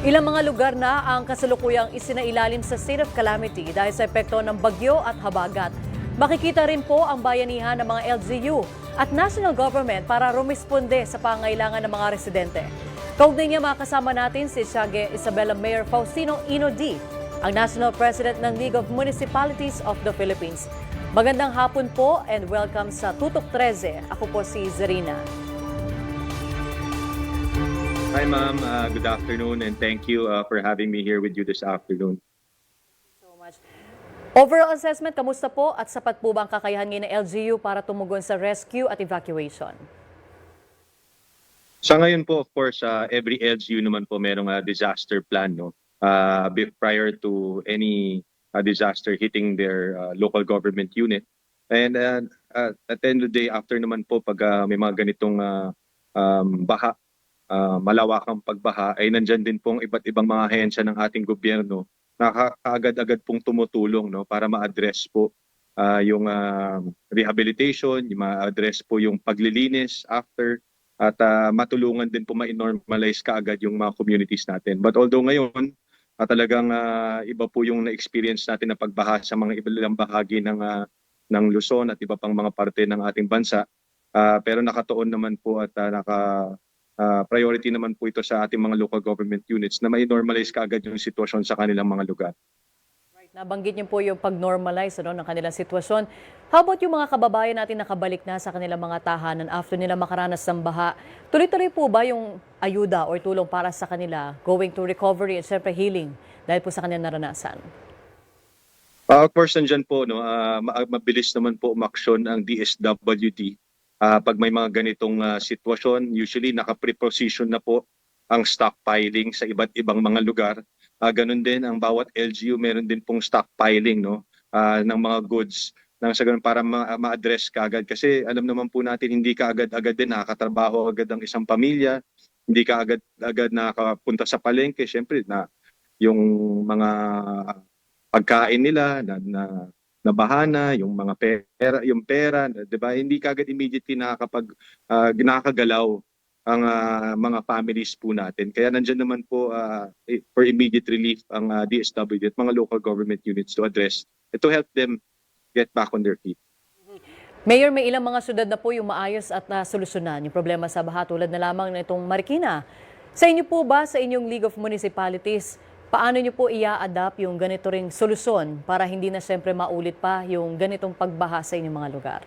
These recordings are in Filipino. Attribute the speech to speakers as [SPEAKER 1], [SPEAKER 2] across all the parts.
[SPEAKER 1] Ilang mga lugar na ang kasalukuyang isinailalim sa state of calamity dahil sa epekto ng bagyo at habagat. Makikita rin po ang bayanihan ng mga LGU at national government para rumisponde sa pangailangan ng mga residente. Kaugnay niya makasama natin si Siague Isabela Mayor Faustino Ino-D, ang National President ng League of Municipalities of the Philippines. Magandang hapon po and welcome sa Tutok 13. Ako po si Zarina.
[SPEAKER 2] Hi ma'am, good afternoon and thank you for having me here with you this afternoon.
[SPEAKER 1] So much. Overall assessment, kamusta po at sapat po ba ang kakayahan ngayon ng LGU para tumugon sa rescue at evacuation?
[SPEAKER 2] Sa ngayon po, of course, every LGU naman po merong disaster plan, no? Prior to any disaster hitting their local government unit. And at the end of the day, after naman po pag may mga ganitong baha, malawakang pagbaha, ay nandyan din pong iba't ibang mga ahensya ng ating gobyerno na kaagad-agad pong tumutulong, no, para ma-address po yung rehabilitation, ma-address po yung paglilinis after, at matulungan din po ma-normalize kaagad yung mga communities natin. But although ngayon, talagang iba po yung na-experience natin na pagbaha sa mga ilang bahagi ng Luzon at iba pang mga parte ng ating bansa, pero nakatuon naman po at priority naman po ito sa ating mga local government units na mai-normalize kaagad yung sitwasyon sa kanilang mga lugar.
[SPEAKER 1] Right. Nabanggit niyo po yung pag-normalize ng kanilang sitwasyon. How about yung mga kababayan natin nakabalik na sa kanilang mga tahanan after nila makaranas ng baha? Tuloy-tuloy po ba yung ayuda or tulong para sa kanila going to recovery and syempre healing dahil po sa kanilang naranasan?
[SPEAKER 2] Of course, nandyan po, no, mabilis naman po umaksyon ang DSWD. Pag may mga ganitong sitwasyon, usually naka-preposition na po ang stockpiling sa iba't ibang mga lugar. Ganun din ang bawat LGU, meron din pong stockpiling, no, ng mga goods nang sa ganun para ma-address kaagad. Kasi alam naman po natin, hindi kaagad-agad din nakakatrabaho agad ang isang pamilya, hindi kaagad-agad nakapunta sa palengke. Siyempre, yung mga pagkain nila nabahana, yung mga pera, di ba? Hindi kagad immediately nakakagalaw ang mga families po natin. Kaya nandiyan naman po for immediate relief ang DSWD at mga local government units to address, to help them get back on their feet.
[SPEAKER 1] Mayor, may ilang mga syudad na po yung maayos at nasolusyonan yung problema sa baha tulad na lamang na itong Marikina. Sa inyo po ba, sa inyong League of Municipalities, paano nyo po i-adapt yung ganito ring solusyon para hindi na siyempre maulit pa yung ganitong pagbaha sa inyong mga lugar?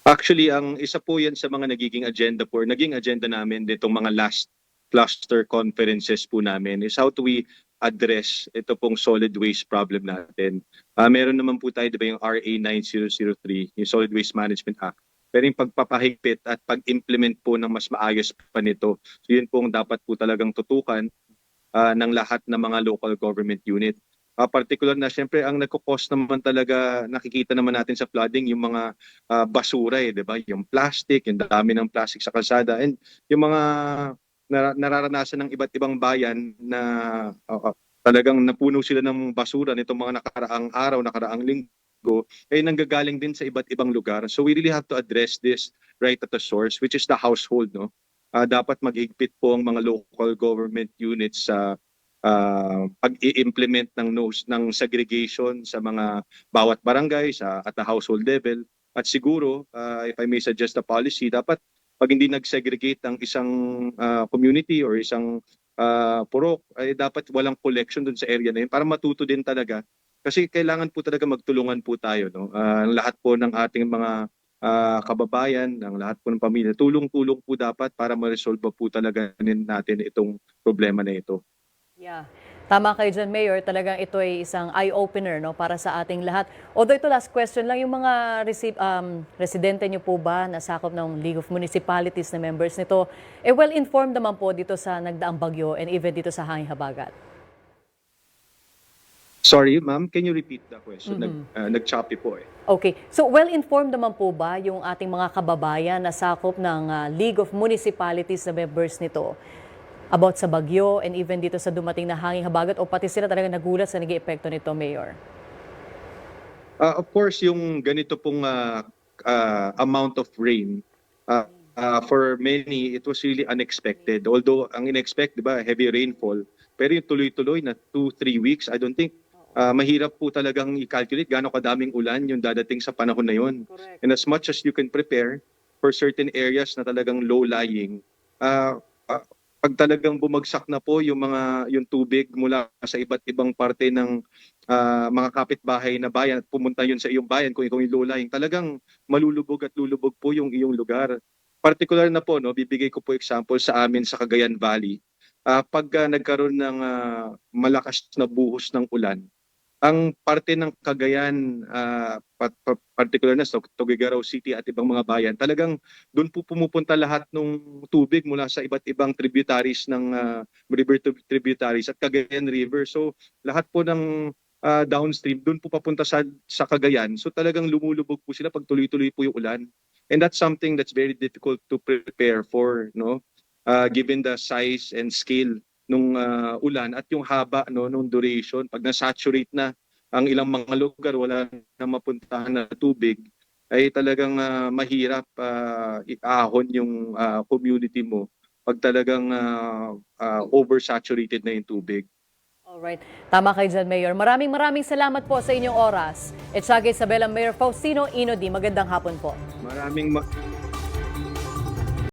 [SPEAKER 2] Actually, ang isa po yan sa mga naging agenda namin ditong mga last cluster conferences po namin is how do we address ito pong solid waste problem natin. Meron naman po tayo, di ba, yung RA 9003, yung Solid Waste Management Act. Pero yung pagpapahigpit at pag-implement po ng mas maayos pa nito, so yun pong dapat po talagang tutukan ng lahat ng mga local government unit. Particular na siyempre ang nagko-cost naman talaga, nakikita naman natin sa flooding, yung mga basura, di ba? Yung plastic, yung dami ng plastic sa kalsada, and yung mga nararanasan ng iba't ibang bayan na talagang napuno sila ng basura nitong mga nakaraang araw, nakaraang linggo, ay nanggagaling din sa iba't ibang lugar. So we really have to address this right at the source, which is the household, no? Dapat maghigpit po ang mga local government units sa pag-i-implement ng segregation sa mga bawat barangay at the household level. At siguro, if I may suggest a policy, dapat pag hindi nag-segregate ang isang community or isang purok, ay dapat walang collection dun sa area na yun para matuto din talaga. Kasi kailangan po talaga magtulungan po tayo, no? Lahat po ng ating mga kababayan, ng lahat po ng pamilya, tulong-tulong po dapat para ma-resolve po talaga natin itong problema na ito.
[SPEAKER 1] Yeah. Tama kayo dyan, Mayor. Talagang ito ay isang eye-opener, no, para sa ating lahat. Although ito, last question lang, yung mga residente nyo po ba na sakop ng League of Municipalities na members nito, well-informed naman po dito sa nagdaang bagyo and even dito sa hanging habagat?
[SPEAKER 2] Sorry, ma'am, can you repeat the question? Nag-choppy po eh.
[SPEAKER 1] Okay. So, well-informed naman po ba yung ating mga kababayan na sakop ng League of Municipalities na members nito about sa bagyo and even dito sa dumating na hanging habagat, o pati sila talaga nagulat sa naging epekto nito, Mayor?
[SPEAKER 2] Of course, yung ganito pong amount of rain, for many, it was really unexpected. Although ang inexpect, di ba, heavy rainfall. Pero yung tuloy-tuloy na 2-3 weeks, I don't think mahirap po talagang i-calculate gaano kadaming ulan yung dadating sa panahon na yun.
[SPEAKER 1] Correct.
[SPEAKER 2] And as much as you can prepare for certain areas na talagang low-lying, pag talagang bumagsak na po yung tubig mula sa iba't ibang parte ng mga kapitbahay na bayan at pumunta yun sa iyong bayan kung ikaw yung low-lying, talagang malulubog at lulubog po yung iyong lugar. Particular na po, no, bibigay ko po example sa amin sa Cagayan Valley. Pag nagkaroon ng malakas na buhos ng ulan, ang parte ng Cagayan, particular na sa Tuguegarao City at ibang mga bayan, talagang doon po pumupunta lahat ng tubig mula sa iba't ibang tributaries ng river tributaries at Cagayan River. So lahat po ng downstream doon po papunta sa Cagayan. So talagang lumulubog po sila pag tuloy-tuloy po yung ulan. And that's something that's very difficult to prepare for, no? Given the size and scale nung ulan at yung haba, no, nung duration. Pag na-saturate na ang ilang mga lugar, wala na mapuntahan na tubig, ay talagang mahirap iahon yung community mo pag talagang oversaturated na yung tubig.
[SPEAKER 1] Alright. Tama kayo dyan, Mayor. Maraming salamat po sa inyong oras. Etsaga Isabela, Mayor Faustino Inodi. Magandang hapon po.
[SPEAKER 2] Maraming